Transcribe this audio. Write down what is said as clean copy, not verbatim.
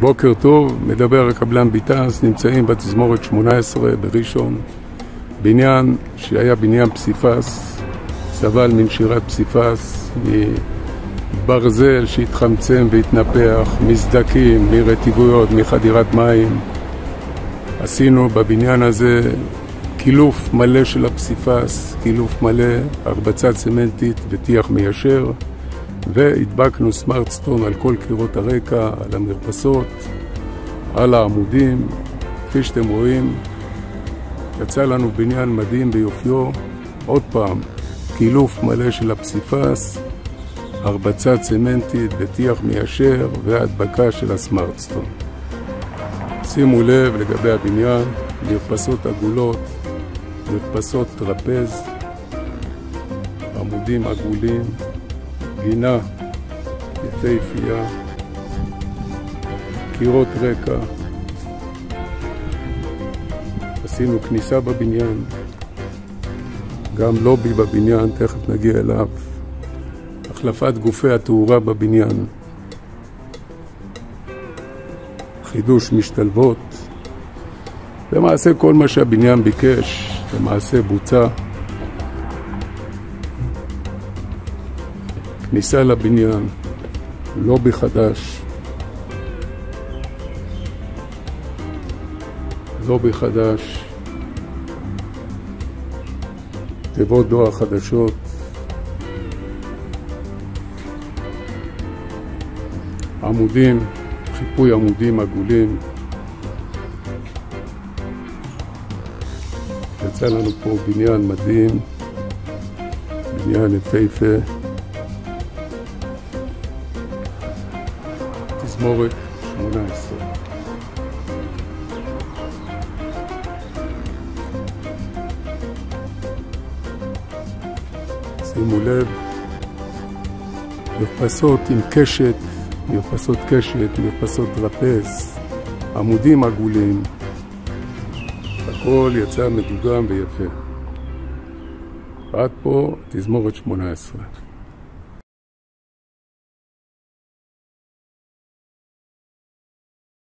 בוקר טוב, מדבר הקבלן ביטס, נמצאים בתזמורת 18 בראשון, בניין שהיה בניין פסיפס, סבל מנשירת פסיפס, מברזל שהתחמצם והתנפח, מסדקים, מרטיבויות, מחדירת מים. עשינו בבניין הזה קילוף מלא של הפסיפס, קילוף מלא, הרבצה צמנטית וטיח מיישר, והדבקנו סמארטסטון על כל קירות הרקע, על המרפסות, על העמודים. כפי שאתם רואים, יצא לנו בניין מדהים ביופיו. עוד פעם, קילוף מלא של הפסיפס, הרבצה צמנטית וטיח מיישר והדבקה של הסמארטסטון. שימו לב לגבי הבניין, מרפסות עגולות, מרפסות טרפז, עמודים עגולים, גינה יפהפייה, קירות רקע. עשינו כניסה בבניין, גם לובי בבניין, תכף נגיע אליו. החלפת גופי התאורה בבניין, חידוש משתלבות. למעשה כל מה שהבניין ביקש, למעשה בוצע. כניסה לבניין, לובי חדש, לובי חדש, תיבות דואר חדשות, עמודים, חיפוי עמודים עגולים. יצא לנו פה בניין מדהים, בניין יפהפה. תזמורת 18. שימו לב, מרפסות עם קשת, מרפסות קשת, מרפסות טרפז, עמודים עגולים. הכל יצא מדוגם ויפה. עד פה תזמורת 18.